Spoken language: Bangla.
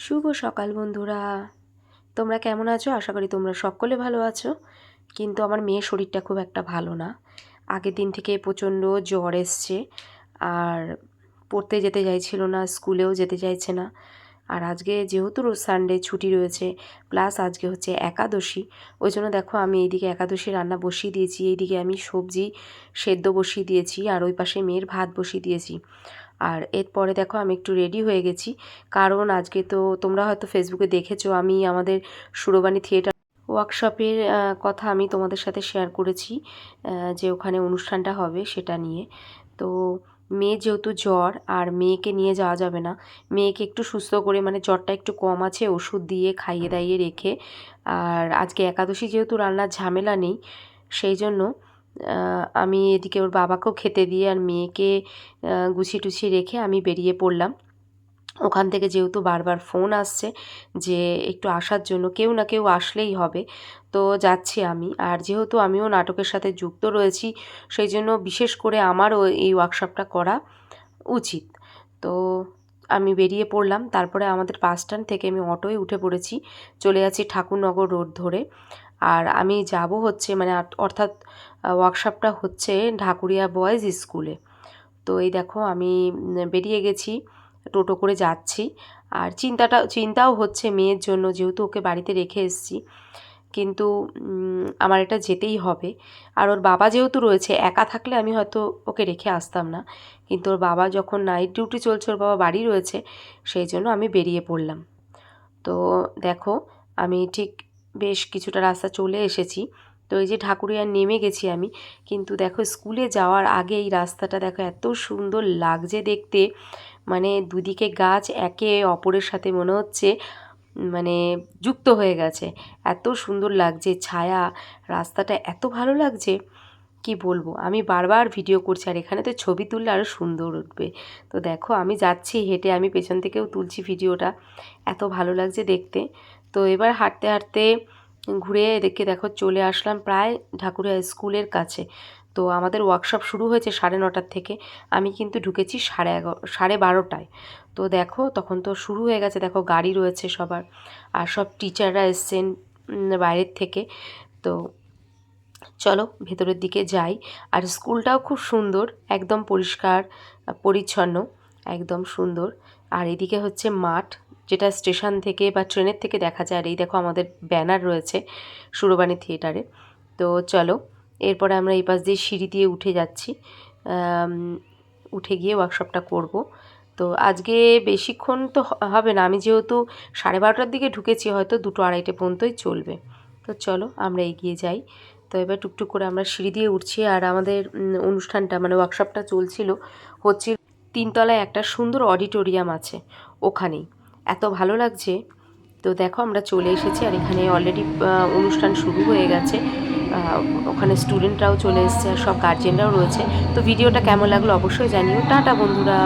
শুভ সকাল বন্ধুরা, তোমরা কেমন আছো? আশা করি তোমরা সকলে ভালো আছো। কিন্তু আমার মেয়ের শরীরটা খুব একটা ভালো না। আগের দিন থেকে প্রচণ্ড জ্বর এসছে, আর পড়তে যেতে চাইছিল না, স্কুলেও যেতে চাইছে না। আর আজকে যেহেতু রোজ সানডে ছুটি রয়েছে, প্লাস আজকে হচ্ছে একাদশী, ওই জন্য দেখো আমি এইদিকে একাদশী রান্না বসিয়ে দিয়েছি, এইদিকে আমি সবজি সেদ্ধ বসিয়ে দিয়েছি, আর ওই পাশে মেয়ের ভাত বসিয়ে দিয়েছি। আর এরপরে দেখো আমি একটু রেডি হয়ে গেছি, কারণ আজকে তো তোমরা হয়তো ফেসবুকে দেখেছো আমি আমাদের সুরবাণী থিয়েটার ওয়ার্কশপের কথা আমি তোমাদের সাথে শেয়ার করেছি, যে ওখানে অনুষ্ঠানটা হবে সেটা নিয়ে। তো মেয়ে যেহেতু জ্বর, আর মেয়েকে নিয়ে যাওয়া যাবে না, মেয়েকে একটু সুস্থ করে, মানে জ্বরটা একটু কম আছে, ওষুধ দিয়ে খাইয়ে দাইয়ে রেখে, আর আজকে একাদশী যেহেতু রান্নার ঝামেলা নেই, সেই জন্য আমি এদিকে ওর বাবাকেও খেতে দিয়ে আর মেয়েকে গুছিয়ে টুছিয়ে রেখে আমি বেরিয়ে পড়লাম। ওখান থেকে যেহেতু বারবার ফোন আসছে যে একটু আসার জন্য, কেউ না কেউ আসলেই হবে, তো যাচ্ছি আমি। আর যেহেতু আমিও নাটকের সাথে যুক্ত রয়েছি, সেই জন্য বিশেষ করে আমারও এই ওয়ার্কশপটা করা উচিত। তো আমি বেরিয়ে পড়লাম, তারপরে আমাদের বাস স্ট্যান্ড থেকে আমি অটোয় উঠে পড়েছি, চলে যাচ্ছি ঠাকুরনগর রোড ধরে। আর আমি যাব হচ্ছে মানে অর্থাৎ ওয়ার্কশপটা হচ্ছে ঢাকুরিয়া বয়েজ স্কুলে। তো এই দেখো আমি বেরিয়ে গেছি, টোটো করে যাচ্ছি। আর চিন্তাও হচ্ছে মেয়ের জন্য, যেহেতু ওকে বাড়িতে রেখে এসেছি, কিন্তু আমার এটা যেতেই হবে। আর ওর বাবা যেহেতু রয়েছে, একা থাকলে আমি হয়তো ওকে রেখে আসতাম না, কিন্তু ওর বাবা যখন নাইট ডিউটি চলছে, ওর বাবা বাড়ি রয়েছে, সেই জন্য আমি বেরিয়ে পড়লাম। তো দেখো আমি ঠিক বেশ কিছুটা রাস্তা চলে এসেছি। তো এই যে ঢাকুরিয়া নেমে গেছি আমি, কিন্তু দেখো স্কুলে যাওয়ার আগে এই রাস্তাটা দেখো এত সুন্দর লাগছে দেখতে, মানে দুদিকে গাছ একে অপরের সাথে মনে হচ্ছে মানে যুক্ত হয়ে গেছে, এত সুন্দর লাগছে ছায়া, রাস্তাটা এত ভালো লাগছে কি বলবো। আমি বারবার ভিডিও করছি, আর এখানে তো ছবি তুললে আরও সুন্দর উঠবে। তো দেখো আমি যাচ্ছি হেঁটে, আমি পেছন থেকেও তুলছি ভিডিওটা, এত ভালো লাগছে দেখতে। তো এবার হাঁটতে হাঁটতে ঘুরে দেখো চলে আসলাম প্রায় ঢাকুরিয়া স্কুলের কাছে। তো আমাদের ওয়ার্কশপ শুরু হয়েছে 9:30 থেকে, আমি কিন্তু ঢুকেছি 12:30। তো দেখো তখন তো শুরু হয়ে গেছে, দেখো গাড়ি রয়েছে সবার, আর সব টিচাররা এসছেন বাইরের থেকে। তো চলো ভেতরের দিকে যাই। আর স্কুলটাও খুব সুন্দর, একদম পরিষ্কার পরিচ্ছন্ন, একদম সুন্দর। আর এদিকে হচ্ছে মাঠ, যেটা স্টেশন থেকে বা ট্রেনের থেকে দেখা যায়। আর এই দেখো আমাদের ব্যানার রয়েছে সুরবাণী থিয়েটারে। তো চলো এরপরে আমরা এই পাশ দিয়ে সিঁড়ি দিয়ে উঠে যাচ্ছি, উঠে গিয়ে ওয়ার্কশপটা করব। তো আজকে বেশিক্ষণ তো হবে না, আমি যেহেতু 12:30টার দিকে ঢুকেছি, হয়তো 2-2:30 পর্যন্তই চলবে। তো চলো আমরা এগিয়ে যাই। তো এবার টুকটুক করে আমরা সিঁড়ি দিয়ে উঠছি, আর আমাদের অনুষ্ঠানটা মানে ওয়ার্কশপটা হচ্ছিল 3তলায় একটা সুন্দর অডিটোরিয়াম আছে, ওখানেই এত ভালো লাগছে। তো দেখো আমরা চলে এসেছি, আর এখানে অলরেডি অনুষ্ঠান শুরু হয়ে গেছে, ওখানে স্টুডেন্টরাও চলে এসেছে, আর সব গার্জেনরাও রয়েছে। তো ভিডিওটা কেমন লাগলো অবশ্যই জানিও। টাটা বন্ধুরা।